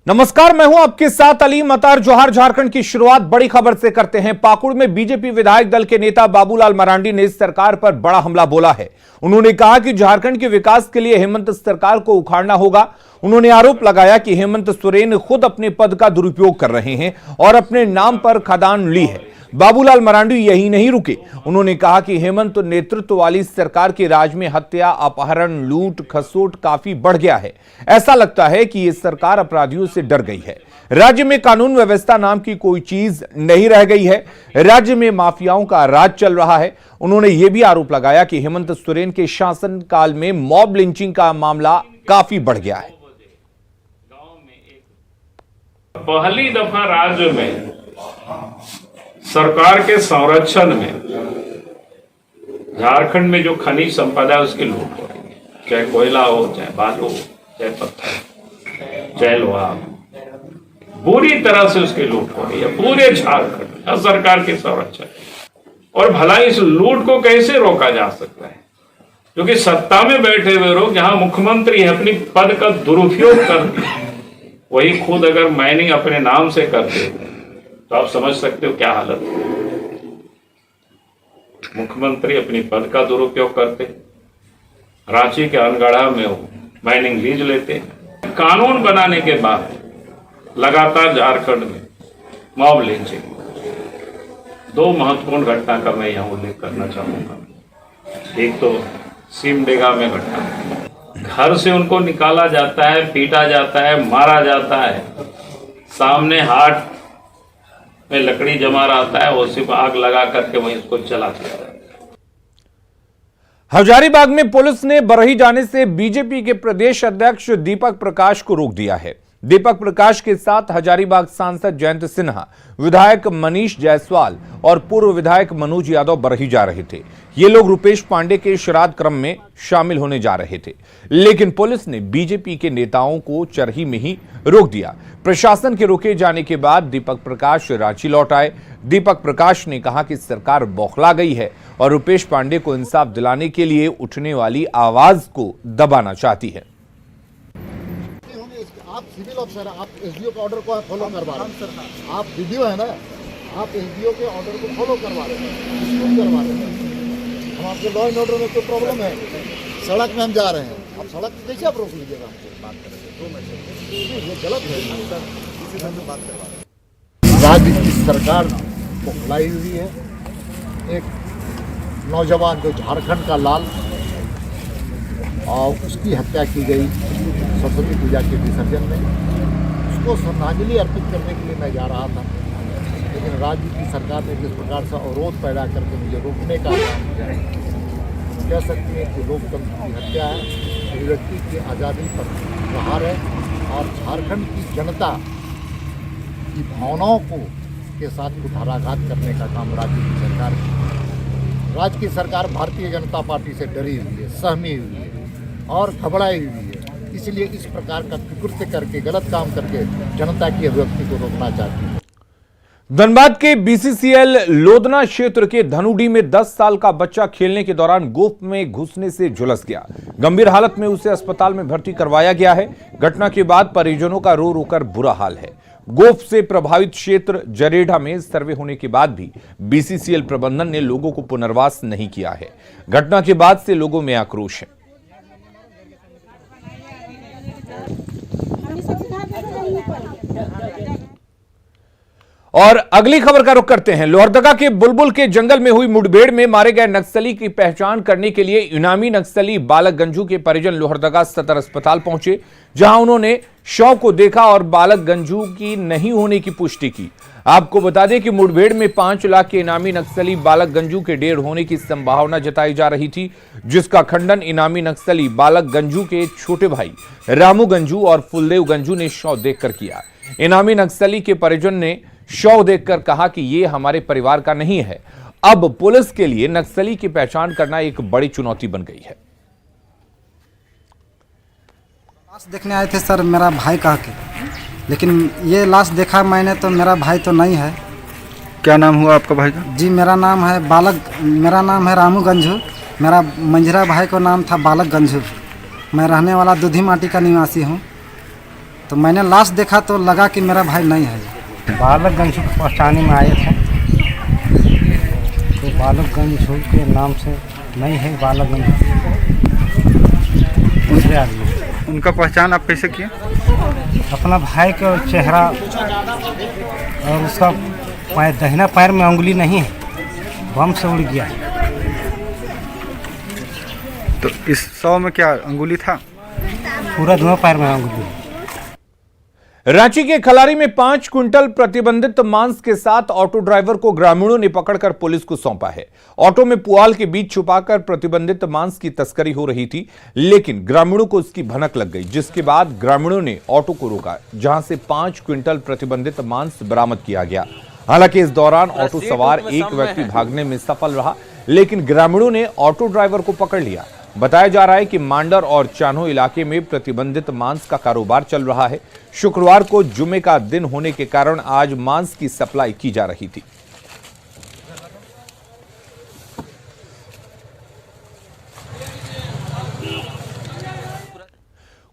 नमस्कार, मैं हूं आपके साथ अली मतार। जोहार। झारखंड की शुरुआत बड़ी खबर से करते हैं। पाकुड़ में बीजेपी विधायक दल के नेता बाबूलाल मरांडी ने इस सरकार पर बड़ा हमला बोला है। उन्होंने कहा कि झारखंड के विकास के लिए हेमंत सरकार को उखाड़ना होगा। उन्होंने आरोप लगाया कि हेमंत सोरेन खुद अपने पद का दुरुपयोग कर रहे हैं और अपने नाम पर खदान ली है। बाबूलाल मरांडी यही नहीं रुके। उन्होंने कहा कि हेमंत नेतृत्व वाली सरकार के राज में हत्या, अपहरण, लूट खसोट काफी बढ़ गया है। ऐसा लगता है कि ये सरकार अपराधियों से डर गई है। राज्य में कानून व्यवस्था नाम की कोई चीज नहीं रह गई है। राज्य में माफियाओं का राज चल रहा है। उन्होंने यह भी आरोप लगाया कि हेमंत सोरेन के शासन काल में मॉब लिंचिंग का मामला काफी बढ़ गया है। पहली दफा राज्य में सरकार के संरक्षण में झारखंड में जो खनिज संपदा है उसकी लूट हो रही है, चाहे कोयला हो, चाहे बालू हो, चाहे पत्थर, चाहे लोहा, बुरी तरह से उसकी लूट हो रही है पूरे झारखंड में सरकार के संरक्षण। और भला इस लूट को कैसे रोका जा सकता है? क्योंकि सत्ता में बैठे हुए लोग जहां मुख्यमंत्री है अपनी पद का दुरुपयोग करते, वही खुद अगर माइनिंग अपने नाम से करते तो आप समझ सकते हो क्या हालत है। मुख्यमंत्री अपनी पद का दुरुपयोग करते, रांची के अनगढ़ा में माइनिंग लीज लेते। कानून बनाने के बाद लगातार झारखंड में मॉब लिंचिंग, दो महत्वपूर्ण घटना का मैं यहां उल्लेख करना चाहूंगा। एक तो सिमडेगा में घटना, घर से उनको निकाला जाता है, पीटा जाता है, मारा जाता है, सामने हाट में लकड़ी जमा रहता है, उसी पर आग लगा करके वहीं उसको जला दिया जाता है। हजारीबाग में पुलिस ने बरही जाने से बीजेपी के प्रदेश अध्यक्ष दीपक प्रकाश को रोक दिया है। दीपक प्रकाश के साथ हजारीबाग सांसद जयंत सिन्हा, विधायक मनीष जायसवाल और पूर्व विधायक मनोज यादव बरही जा रहे थे। ये लोग रुपेश पांडे के श्राद्ध क्रम में शामिल होने जा रहे थे, लेकिन पुलिस ने बीजेपी के नेताओं को चरही में ही रोक दिया। प्रशासन के रोके जाने के बाद दीपक प्रकाश रांची लौट आए। दीपक प्रकाश ने कहा कि सरकार बौखला गई है और रुपेश पांडे को इंसाफ दिलाने के लिए उठने वाली आवाज को दबाना चाहती है। आप सिविल ऑफिसर, आप एसडीओ के ऑर्डर को फॉलो करवा रहे हैं। आप वीडियो है ना, आप एसडीओ के ऑर्डर को फॉलो करवा रहे हैं, डिस्प्यूट करवा रहे हैं। हम आपके लॉ एंड ऑर्डर में कोई प्रॉब्लम है, सड़क में हम जा रहे हैं, आप सड़क पे कैसे आप रोक लीजिएगा? हमसे बात करेंगे, ये गलत है। इसी से बात करवा रहे हैं। राज्य की सरकार बौखलाई हुई है। एक नौजवान जो झारखंड का लाल, और उसकी हत्या की गई सरस्वती पूजा के विसर्जन में। उसको श्रद्धांजलि अर्पित करने के लिए मैं जा रहा था, लेकिन राज्य की सरकार ने जिस प्रकार से अवरोध पैदा करके मुझे रोकने का काम किया है, कह सकते हैं कि लोकतंत्र की हत्या है, अभिव्यक्ति की आज़ादी पर प्रहार है और झारखंड की जनता की भावनाओं को के साथ कुठाराघात करने का काम राज्य की सरकार की। राज्य की सरकार भारतीय जनता पार्टी से डरी हुई है, सहमी हुई है और घबराई हुई है। इसलिए इस प्रकार का कृत्य करके, गलत काम करके जनता की अभिव्यक्ति को रोकना चाहती है। धनबाद के बीसीसीएल लोधना क्षेत्र के धनुडी में 10 साल का बच्चा खेलने के दौरान गोफ में घुसने से झुलस गया। गंभीर हालत में उसे अस्पताल में भर्ती करवाया गया है। घटना के बाद परिजनों का रो रोकर बुरा हाल है। गोफ से प्रभावित क्षेत्र जरेढ़ा में सर्वे होने के बाद भी बीसीसीएल प्रबंधन ने लोगों को पुनर्वास नहीं किया है। घटना के बाद से लोगों में आक्रोश है। और अगली खबर का रुख करते हैं। लोहरदगा के बुलबुल के जंगल में हुई मुठभेड़ में मारे गए नक्सली की पहचान करने के लिए इनामी नक्सली बालक गंजू के परिजन लोहरदगा सदर अस्पताल पहुंचे, जहां उन्होंने शव को देखा और बालक गंजू की नहीं होने की पुष्टि की। आपको बता दें कि मुठभेड़ में 5 लाख के इनामी नक्सली बालक गंजू के ढेर होने की संभावना जताई जा रही थी, जिसका खंडन इनामी नक्सली बालक गंजू के छोटे भाई रामू गंजू और फुलदेव गंजू ने शव देखकर किया। इनामी नक्सली के परिजन ने शव देखकर कहा कि ये हमारे परिवार का नहीं है। अब पुलिस के लिए नक्सली की पहचान करना एक बड़ी चुनौती बन गई है। लाश देखने आए थे सर, मेरा भाई कहा के, लेकिन ये लाश देखा मैंने तो मेरा भाई तो नहीं है। क्या नाम हुआ आपका भाई का? जी मेरा नाम है रामू गंजू। मेरा मंझरा भाई का नाम था बालक गंजू। मैं रहने वाला दूधी माटी का निवासी हूँ। तो मैंने लाश देखा तो लगा कि मेरा भाई नहीं है। बालकगंज पहुँचाने में आए थे, तो बालकगंज के नाम से नहीं है, बालकगंज दूसरे आदमी। उनका पहचान आप कैसे किए? अपना भाई का चेहरा और उसका दाहिना पैर में उंगली नहीं है, बम से उड़ गया। तो इस 100 में क्या अंगुली था? पूरा दोनों पैर में उंगली। रांची के खलारी में 5 क्विंटल प्रतिबंधित मांस के साथ ऑटो ड्राइवर को ग्रामीणों ने पकड़कर पुलिस को सौंपा है। ऑटो में पुआल के बीच छुपाकर प्रतिबंधित मांस की तस्करी हो रही थी, लेकिन ग्रामीणों को इसकी भनक लग गई, जिसके बाद ग्रामीणों ने ऑटो को रोका, जहां से 5 क्विंटल प्रतिबंधित मांस बरामद किया गया। हालांकि इस दौरान ऑटो सवार एक व्यक्ति भागने में सफल रहा, लेकिन ग्रामीणों ने ऑटो ड्राइवर को पकड़ लिया। बताया जा रहा है कि मांडर और चान्हो इलाके में प्रतिबंधित मांस का कारोबार चल रहा है। शुक्रवार को जुमे का दिन होने के कारण आज मांस की सप्लाई की जा रही थी।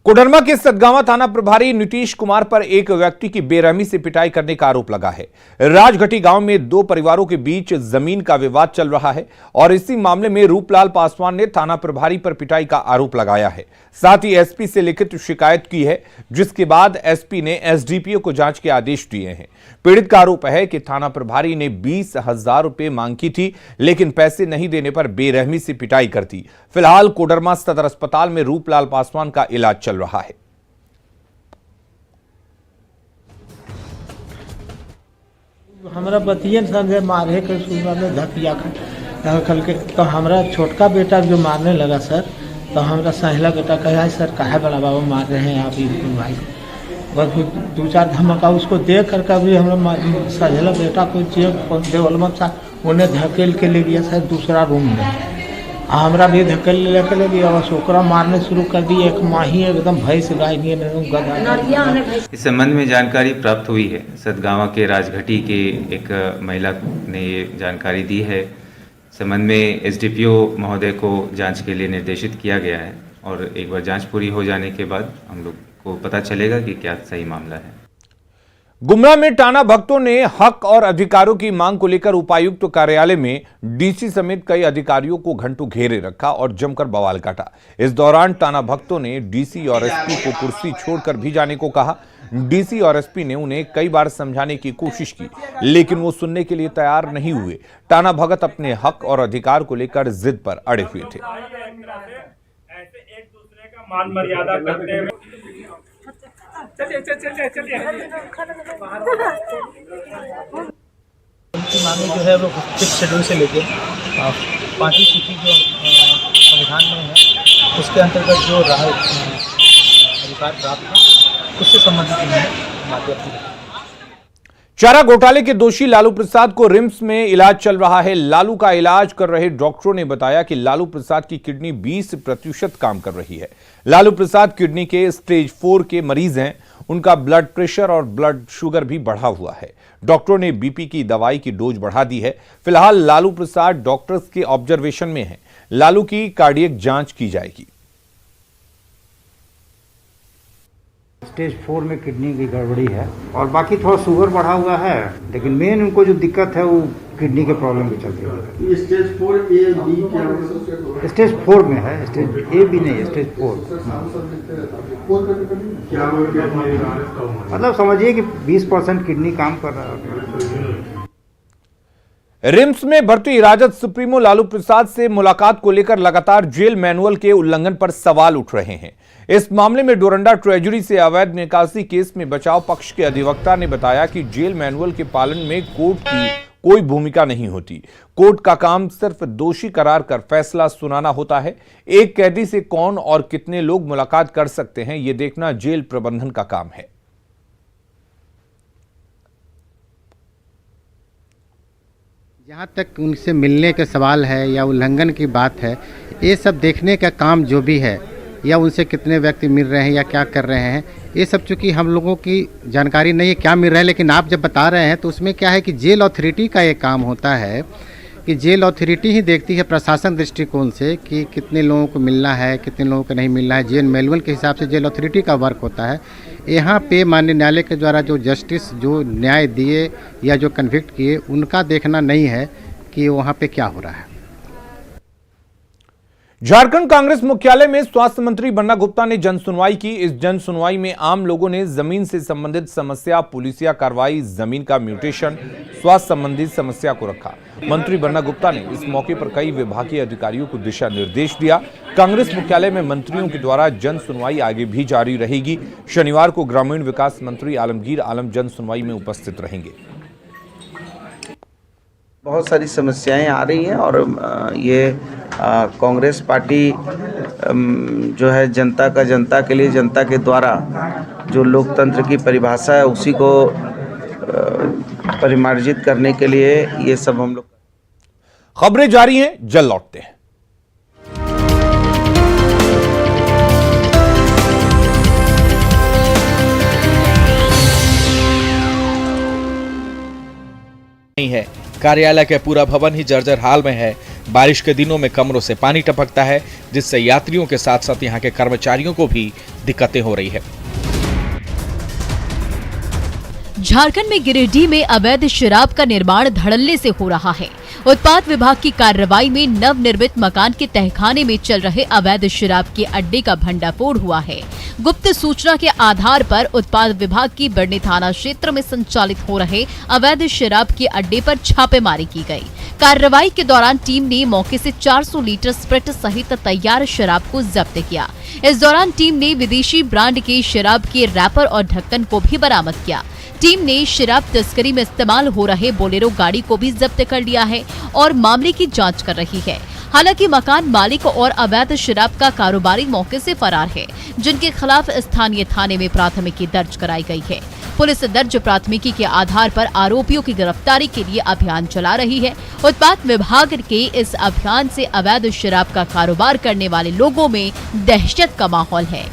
कोडरमा के सतगावा थाना प्रभारी नीतीश कुमार पर एक व्यक्ति की बेरहमी से पिटाई करने का आरोप लगा है। राजघटी गांव में 2 परिवारों के बीच जमीन का विवाद चल रहा है और इसी मामले में रूपलाल पासवान ने थाना प्रभारी पर पिटाई का आरोप लगाया है। साथ ही एसपी से लिखित शिकायत की है, जिसके बाद एसपी ने एसडीपीओ को जांच के आदेश दिए हैं। पीड़ित का आरोप है कि थाना प्रभारी ने 20,000 रुपए मांग की थी, लेकिन पैसे नहीं देने पर बेरहमी से पिटाई कर दी। फिलहाल कोडरमा सदर अस्पताल में रूपलाल पासवान का इलाज चल रहा है। हमारा बतियन संगे मारे के सुबह में धकिया खल के, तो हमारा छोटका बेटा जो मारने लगा सर, तो हमारा सहला बेटा कहा सर काहे बड़ा बाबा मार रहे हैं आप इस भाई को। बस 2-4 धमका उसको देख कर कभी हमारा सहला बेटा को देवलम साहब उन्हें धकेल के ले गया सर दूसरा रूम में। हमरा भी धकेल लेके ले गया, बस ओकरा मारने शुरू कर दी। एक माही एकदम भैंस गाय नहीं। इस संबंध में जानकारी प्राप्त हुई है। सतगावा के राजघटी के एक महिला ने ये जानकारी दी है। संबंध में एसडीपीओ महोदय को जांच के लिए निर्देशित किया गया है और एक बार जांच पूरी हो जाने के बाद हम लोग को पता चलेगा कि क्या सही मामला है। गुमला में टाना भक्तों ने हक और अधिकारों की मांग को लेकर उपायुक्त कार्यालय में डीसी समेत कई अधिकारियों को घंटों घेरे रखा और जमकर बवाल काटा। इस दौरान टाना भक्तों ने डीसी और एसपी को कुर्सी छोड़कर भी जाने को कहा। डीसी और एसपी ने उन्हें कई बार समझाने की कोशिश की, लेकिन वो सुनने के लिए तैयार नहीं हुए। टाना भगत अपने हक और अधिकार को लेकर जिद पर अड़े हुए थे। ऐसे एक दूसरे का मान मर्यादा करते हुए चलिए मांगे जो है वो 5 शेड्यूल से लेके 5वीं सूची जो संविधान में है उसके अंतर्गत जो अधिकार प्राप्त है उससे संबंधित बातें अपनी। चारा घोटाले के दोषी लालू प्रसाद को रिम्स में इलाज चल रहा है। लालू का इलाज कर रहे डॉक्टरों ने बताया कि लालू प्रसाद की किडनी 20% काम कर रही है। लालू प्रसाद किडनी के स्टेज 4 के मरीज हैं। उनका ब्लड प्रेशर और ब्लड शुगर भी बढ़ा हुआ है। डॉक्टरों ने बीपी की दवाई की डोज बढ़ा दी है। फिलहाल लालू प्रसाद डॉक्टर्स के ऑब्जर्वेशन में हैं। लालू की कार्डियक जांच की जाएगी। स्टेज 4 में किडनी की गड़बड़ी है और बाकी थोड़ा शुगर बढ़ा हुआ है, लेकिन मेन उनको जो दिक्कत है वो किडनी के प्रॉब्लम के चलते है। स्टेज 4 ए बी क्या? स्टेज 4 में है, स्टेज ए भी नहीं, स्टेज 4। मतलब समझिए कि 20% किडनी काम कर रहा है। रिम्स में भर्ती राजद सुप्रीमो लालू प्रसाद से मुलाकात को लेकर लगातार जेल मैनुअल के उल्लंघन पर सवाल उठ रहे हैं। इस मामले में डोरंडा ट्रेजरी से अवैध निकासी केस में बचाव पक्ष के अधिवक्ता ने बताया कि जेल मैनुअल के पालन में कोर्ट की कोई भूमिका नहीं होती। कोर्ट का काम सिर्फ दोषी करार कर फैसला सुनाना होता है। एक कैदी से कौन और कितने लोग मुलाकात कर सकते हैं, यह देखना जेल प्रबंधन का काम है। जहाँ तक उनसे मिलने का सवाल है या उल्लंघन की बात है, ये सब देखने का काम जो भी है, या उनसे कितने व्यक्ति मिल रहे हैं या क्या कर रहे हैं, ये सब चूँकि हम लोगों की जानकारी नहीं है क्या मिल रहा है। लेकिन आप जब बता रहे हैं तो उसमें क्या है कि जेल अथॉरिटी का ये काम होता है कि जेल अथॉरिटी ही देखती है प्रशासन दृष्टिकोण से कि कितने लोगों को मिलना है, कितने लोगों को नहीं मिलना है। जेल मैनुअल के हिसाब से जेल अथॉरिटी का वर्क होता है। यहाँ पे माननीय न्यायालय के द्वारा जो जस्टिस जो न्याय दिए या जो कन्विक्ट किए उनका देखना नहीं है कि वहाँ पे क्या हो रहा है। झारखंड कांग्रेस मुख्यालय में स्वास्थ्य मंत्री बन्ना गुप्ता ने जन सुनवाई की। इस जन सुनवाई में आम लोगों ने जमीन से संबंधित समस्या, पुलिसिया कार्रवाई, जमीन का म्यूटेशन, स्वास्थ्य संबंधित समस्या को रखा। मंत्री बन्ना गुप्ता ने इस मौके पर कई विभागीय अधिकारियों को दिशा निर्देश दिया। कांग्रेस मुख्यालय में मंत्रियों के द्वारा जन सुनवाई आगे भी जारी रहेगी। शनिवार को ग्रामीण विकास मंत्री आलमगीर आलम जन सुनवाई में उपस्थित रहेंगे। बहुत सारी समस्याएं आ रही हैं और ये कांग्रेस पार्टी जो है जनता का जनता के लिए, जनता के द्वारा जो लोकतंत्र की परिभाषा है उसी को परिमार्जित करने के लिए ये सब हम लोग। खबरें जारी हैं, जल्द लौटते हैं। नहीं है, कार्यालय का पूरा भवन ही जर्जर हाल में है। बारिश के दिनों में कमरों से पानी टपकता है, जिससे यात्रियों के साथ साथ यहां के कर्मचारियों को भी दिक्कतें हो रही है। झारखंड में गिरिडीह में अवैध शराब का निर्माण धड़ल्ले से हो रहा है। उत्पाद विभाग की कार्रवाई में नवनिर्मित मकान के तहखाने में चल रहे अवैध शराब के अड्डे का भंडाफोड़ हुआ है। गुप्त सूचना के आधार पर उत्पाद विभाग की बरनी थाना क्षेत्र में संचालित हो रहे अवैध शराब के अड्डे पर छापेमारी की गई। कार्रवाई के दौरान टीम ने मौके से 400 लीटर स्प्रिट सहित तैयार शराब को जब्त किया। इस दौरान टीम ने विदेशी ब्रांड के शराब के रैपर और ढक्कन को भी बरामद किया। टीम ने शराब तस्करी में इस्तेमाल हो रहे बोलेरो गाड़ी को भी जब्त कर लिया है और मामले की जांच कर रही है। हालांकि मकान मालिक और अवैध शराब का कारोबारी मौके से फरार है, जिनके खिलाफ स्थानीय थाने में प्राथमिकी दर्ज कराई गई है। पुलिस दर्ज प्राथमिकी के आधार पर आरोपियों की गिरफ्तारी के लिए अभियान चला रही है। उत्पाद विभाग के इस अभियान से अवैध शराब का कारोबार करने वाले लोगों में दहशत का माहौल है।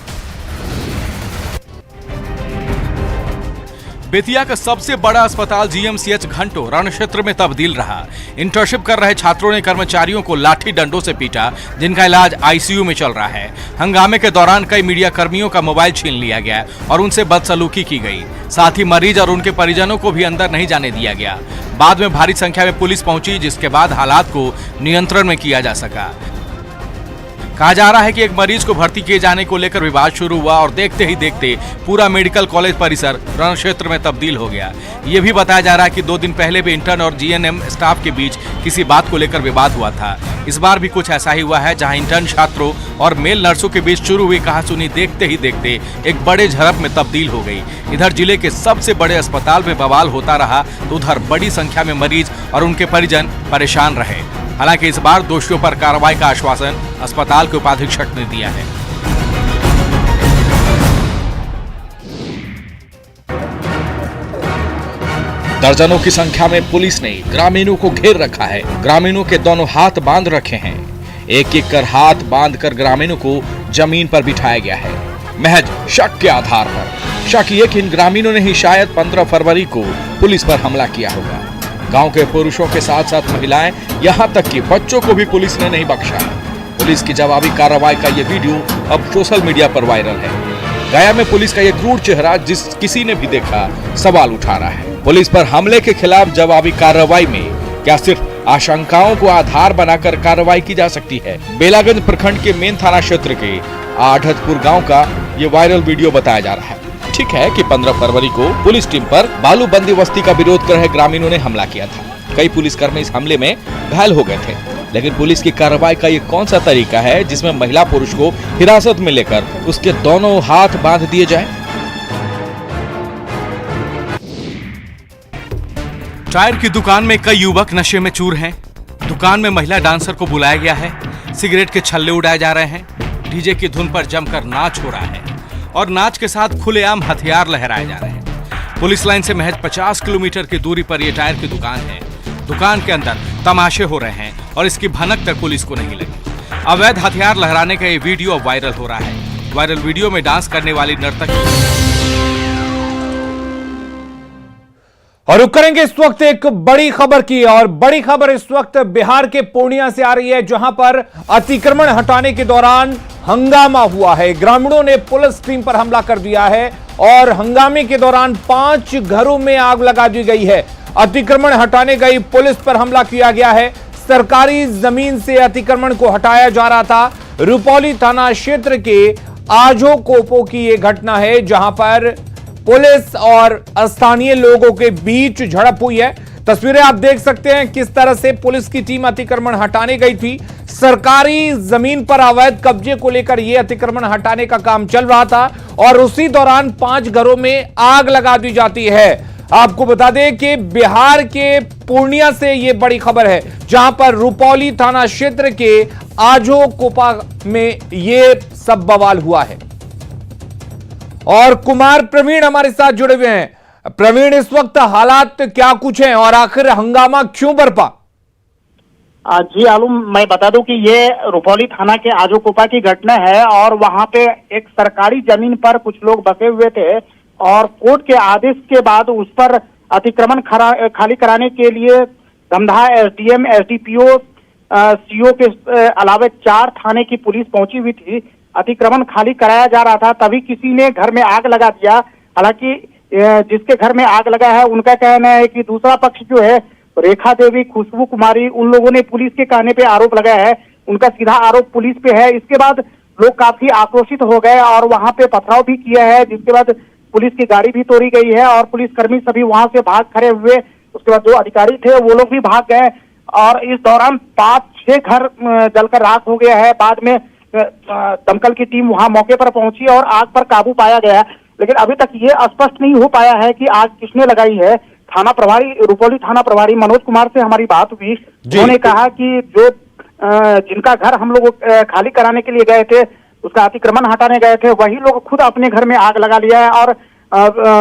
बेतिया का सबसे बड़ा अस्पताल जीएमसीएच घंटों रण क्षेत्र में तब्दील रहा। इंटर्नशिप कर रहे छात्रों ने कर्मचारियों को लाठी डंडों से पीटा, जिनका इलाज आईसीयू में चल रहा है। हंगामे के दौरान कई मीडिया कर्मियों का मोबाइल छीन लिया गया और उनसे बदसलूकी की गई। साथ ही मरीज और उनके परिजनों को भी अंदर नहीं जाने दिया गया। बाद में भारी संख्या में पुलिस पहुंची, जिसके बाद हालात को नियंत्रण में किया जा सका। कहा जा रहा है कि एक मरीज को भर्ती किए जाने को लेकर विवाद शुरू हुआ और देखते ही देखते पूरा मेडिकल कॉलेज परिसर रण क्षेत्र में तब्दील हो गया। ये भी बताया जा रहा है कि 2 दिन पहले भी इंटर्न और जीएनएम स्टाफ के बीच किसी बात को लेकर विवाद हुआ था। इस बार भी कुछ ऐसा ही हुआ है, जहां इंटर्न छात्रों और मेल नर्सों के बीच शुरू हुई कहासुनी देखते ही देखते एक बड़े झड़प में तब्दील हो गई। इधर जिले के सबसे बड़े अस्पताल में बवाल होता रहा तो उधर बड़ी संख्या में मरीज और उनके परिजन परेशान रहे। हालांकि इस बार दोषियों पर कार्रवाई का आश्वासन अस्पताल के उपाधीक्षक ने दिया है। दर्जनों की संख्या में पुलिस ने ग्रामीणों को घेर रखा है। ग्रामीणों के दोनों हाथ बांध रखे हैं। एक एक कर हाथ बांधकर ग्रामीणों को जमीन पर बिठाया गया है, महज शक के आधार पर। शक ये कि इन ग्रामीणों ने ही शायद 15 फरवरी को पुलिस पर हमला किया होगा। गांव के पुरुषों के साथ साथ महिलाएं, यहां तक कि बच्चों को भी पुलिस ने नहीं बख्शा। पुलिस की जवाबी कार्रवाई का ये वीडियो अब सोशल मीडिया पर वायरल है। गया में पुलिस का ये क्रूर चेहरा जिस किसी ने भी देखा सवाल उठा रहा है। पुलिस पर हमले के खिलाफ जवाबी कार्रवाई में क्या सिर्फ आशंकाओं को आधार बनाकर कार्रवाई की जा सकती है? बेलागंज प्रखंड के मेन थाना क्षेत्र के आढ़तपुर गाँव का ये वायरल वीडियो बताया जा रहा है। ठीक है कि 15 फरवरी को पुलिस टीम पर बालू बंदोबस्ती का विरोध कर रहे ग्रामीणों ने हमला किया था। कई पुलिसकर्मी इस हमले में घायल हो गए थे, लेकिन पुलिस की कार्रवाई का ये कौन सा तरीका है जिसमें महिला पुरुष को हिरासत में लेकर उसके दोनों हाथ बांध दिए जाए? टायर की दुकान में कई युवक नशे में चूर हैं। दुकान में महिला डांसर को बुलाया गया है। सिगरेट के छल्ले उड़ाए जा रहे हैं। डीजे की धुन पर जमकर नाच हो रहा है और नाच के साथ खुलेआम हथियार लहराए जा रहे हैं। पुलिस लाइन से महज 50 किलोमीटर की दूरी पर यह टायर की दुकान है। दुकान के अंदर तमाशे हो रहे हैं और इसकी भनक तक पुलिस को नहीं लगी। अवैध हथियार लहराने का ये वीडियो अब वायरल हो रहा है। वायरल वीडियो में डांस करने वाली नर्तकी। और रुक करेंगे इस वक्त एक बड़ी खबर की, और बड़ी खबर इस वक्त बिहार के पूर्णिया से आ रही है, जहां पर अतिक्रमण हटाने के दौरान हंगामा हुआ है। ग्रामीणों ने पुलिस टीम पर हमला कर दिया है और हंगामे के दौरान 5 घरों में आग लगा दी गई है। अतिक्रमण हटाने गई पुलिस पर हमला किया गया है। सरकारी जमीन से अतिक्रमण को हटाया जा रहा था। रुपौली थाना क्षेत्र के आजो कोपो की यह घटना है, जहां पर पुलिस और स्थानीय लोगों के बीच झड़प हुई है। तस्वीरें आप देख सकते हैं किस तरह से पुलिस की टीम अतिक्रमण हटाने गई थी। सरकारी जमीन पर अवैध कब्जे को लेकर यह अतिक्रमण हटाने का काम चल रहा था और उसी दौरान 5 घरों में आग लगा दी जाती है। आपको बता दें कि बिहार के पूर्णिया से यह बड़ी खबर है, जहां पर रुपौली थाना क्षेत्र के आजो कोपा में यह सब बवाल हुआ है। और कुमार प्रवीण हमारे साथ जुड़े हुए हैं। प्रवीण, इस वक्त हालात क्या कुछ हैं और आखिर हंगामा क्यों बरपा? जी आलम, मैं बता दूं कि ये रुपौली थाना के आजोकोपा की घटना है और वहां पे एक सरकारी जमीन पर कुछ लोग बसे हुए थे और कोर्ट के आदेश के बाद उस पर अतिक्रमण खाली कराने के लिए धमधा एसडीएम, एसडीपीओ, सीओ के अलावा 4 थाने की पुलिस पहुंची हुई थी। अतिक्रमण खाली कराया जा रहा था, तभी किसी ने घर में आग लगा दिया। हालांकि जिसके घर में आग लगा है उनका कहना है कि दूसरा पक्ष जो है रेखा देवी, खुशबू कुमारी, उन लोगों ने पुलिस के कहने पे आरोप लगाया है। उनका सीधा आरोप पुलिस पे है। इसके बाद लोग काफी आक्रोशित हो गए और वहां पे पथराव भी किया है, जिसके बाद पुलिस की गाड़ी भी तोड़ी गई है और पुलिसकर्मी सभी वहां से भाग खड़े हुए। उसके बाद जो अधिकारी थे वो लोग भी भाग गए और इस दौरान 5-6 घर जलकर राख हो गया है। बाद में दमकल की टीम वहां मौके पर पहुंची और आग पर काबू पाया गया, लेकिन अभी तक ये स्पष्ट नहीं हो पाया है कि आग किसने लगाई है। थाना प्रभारी, रुपौली थाना प्रभारी मनोज कुमार से हमारी बात हुई। उन्होंने कहा कि जो जिनका घर हम लोग खाली कराने के लिए गए थे, उसका अतिक्रमण हटाने गए थे, वही लोग खुद अपने घर में आग लगा लिया है और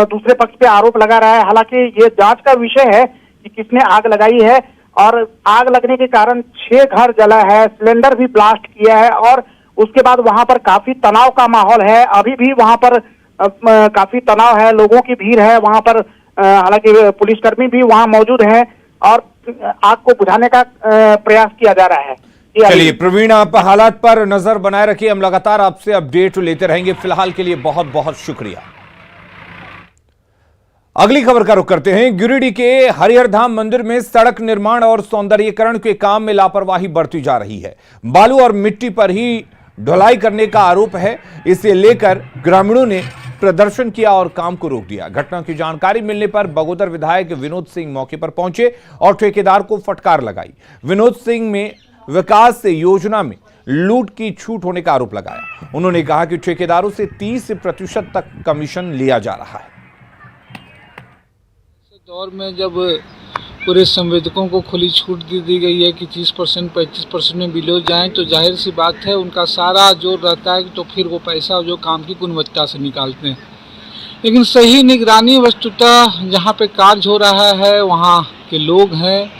दूसरे पक्ष पे आरोप लगा रहा है। हालांकि ये जांच का विषय है कि किसने आग लगाई है और आग लगने के कारण 6 घर जला है, सिलेंडर भी ब्लास्ट किया है और उसके बाद वहां पर काफी तनाव का माहौल है। अभी भी वहां पर काफी तनाव है, लोगों की भीड़ है वहां पर। हालांकि पुलिसकर्मी भी वहां मौजूद हैं और आग को बुझाने का प्रयास किया जा रहा है। चलिए प्रवीण, आप हालात पर नजर बनाए रखिए, हम लगातार आपसे अपडेट लेते रहेंगे। फिलहाल के लिए बहुत बहुत शुक्रिया। अगली खबर का रुख करते हैं। गिरिडीह के हरिहर धाम मंदिर में सड़क निर्माण और सौंदर्यीकरण के काम में लापरवाही बढ़ती जा रही है। बालू और मिट्टी पर ही ढुलाई करने का आरोप है। इसे लेकर ग्रामीणों ने प्रदर्शन किया और काम को रोक दिया। घटना की जानकारी मिलने पर बगोदर विधायक विनोद सिंह मौके पर पहुंचे और ठेकेदार को फटकार लगाई। विनोद सिंह में विकास योजना में लूट की छूट होने का आरोप लगाया। उन्होंने कहा कि ठेकेदारों से 30% तक कमीशन लिया जा रहा है। दौर में जब पूरे संवेदकों को खुली छूट दी गई है कि 30% 25% में बिलो जाएं, तो जाहिर सी बात है उनका सारा जोर रहता है तो फिर वो पैसा जो काम की गुणवत्ता से निकालते हैं। लेकिन सही निगरानी वस्तुतः जहाँ पे कार्य हो रहा है वहाँ के लोग हैं,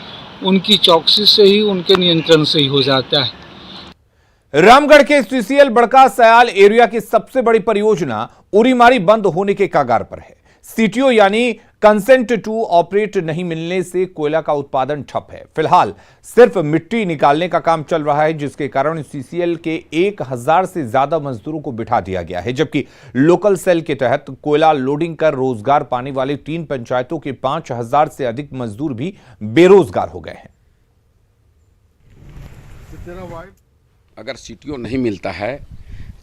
उनकी चौकसी से ही, उनके नियंत्रण से ही हो जाता है। रामगढ़ के सीसीएल बड़का सयाल एरिया की सबसे बड़ी परियोजना उरीमारी बंद होने के कगार पर है। सीटीओ यानी कंसेंट टू ऑपरेट नहीं मिलने से कोयला का उत्पादन ठप है। फिलहाल सिर्फ मिट्टी निकालने का काम चल रहा है, जिसके कारण सीसीएल के 1000 से ज्यादा मजदूरों को बिठा दिया गया है, जबकि लोकल सेल के तहत कोयला लोडिंग कर रोजगार पाने वाले 3 पंचायतों के 5000 से अधिक मजदूर भी बेरोजगार हो गए हैं। अगर सीटीओ नहीं मिलता है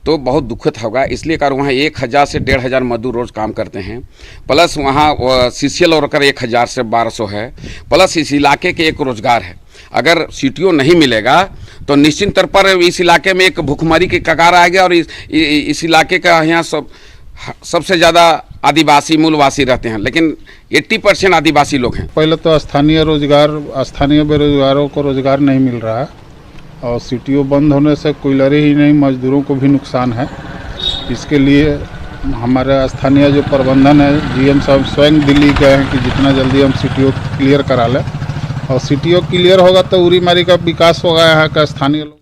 तो बहुत दुखद होगा, इसलिए कारण वहाँ 1000 से 1500 मजदूर रोज काम करते हैं, प्लस वहाँ सीसीएल और कर 1000 से 1200 है, प्लस इस इलाके के एक रोजगार है। अगर सीटीओ नहीं मिलेगा तो निश्चित तौर पर इस इलाके में एक भूखमरी की कगार आएगी और इस इलाके का यहाँ सबसे ज़्यादा आदिवासी मूलवासी रहते हैं, लेकिन 80% आदिवासी लोग हैं। पहले तो स्थानीय बेरोजगारों को रोजगार नहीं मिल रहा है और सीटीओ बंद होने से कोयलरी ही नहीं मजदूरों को भी नुकसान है। इसके लिए हमारे स्थानीय जो प्रबंधन है, जीएम साहब स्वयं दिल्ली गए हैं कि जितना जल्दी हम सीटीओ क्लियर करा लें और सीटीओ क्लियर होगा तो उरीमारी का विकास होगा यहाँ का स्थानीय लोग।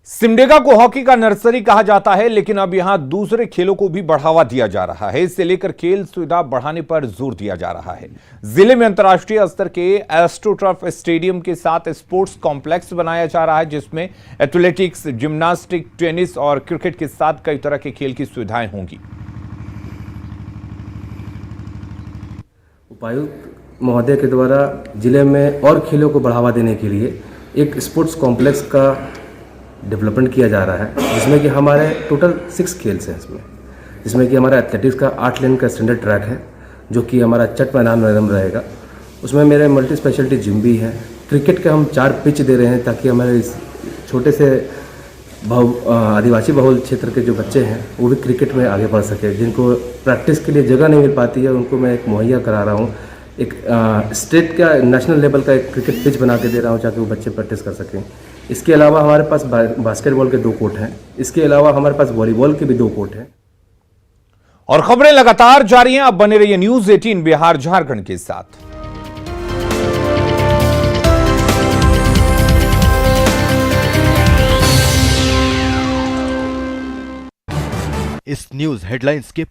सिमडेगा को हॉकी का नर्सरी कहा जाता है, लेकिन अब यहां दूसरे खेलों को भी बढ़ावा दिया जा रहा है। इसे लेकर खेल सुविधा बढ़ाने पर जोर दिया जा रहा है। जिले में अंतर्राष्ट्रीय स्तर के एस्ट्रोटर्फ स्टेडियम के साथ स्पोर्ट्स कॉम्प्लेक्स बनाया जा रहा है, जिसमें एथलेटिक्स, जिम्नास्टिक, टेनिस और क्रिकेट के साथ कई तरह के खेल की सुविधाएं होंगी। उपायुक्त महोदय के द्वारा जिले में और खेलों को बढ़ावा देने के लिए एक स्पोर्ट्स कॉम्प्लेक्स का डेवलपमेंट किया जा रहा है, जिसमें कि हमारे टोटल 6 खेल्स हैं इसमें, जिसमें कि हमारा एथलेटिक्स का 8 लेन का स्टैंडर्ड ट्रैक है, जो कि हमारा चट मैदान में रहेगा। उसमें मेरे मल्टी स्पेशलिटी जिम भी है। क्रिकेट के हम 4 पिच दे रहे हैं, ताकि हमारे इस छोटे से आदिवासी बहुल क्षेत्र के जो बच्चे हैं वो भी क्रिकेट में आगे बढ़ सके। जिनको प्रैक्टिस के लिए जगह नहीं मिल पाती है, उनको मैं एक मुहैया करा रहा हूँ। एक स्टेट का, नेशनल लेवल का एक क्रिकेट पिच बना के दे रहा हूँ, ताकि वो बच्चे प्रैक्टिस कर सकें। इसके अलावा हमारे पास बास्केटबॉल के 2 कोर्ट हैं। इसके अलावा हमारे पास वॉलीबॉल के भी 2 कोर्ट हैं। और खबरें लगातार जारी हैं। अब बने रहिए न्यूज़ 18 बिहार झारखंड के साथ। इस न्यूज हेडलाइंस के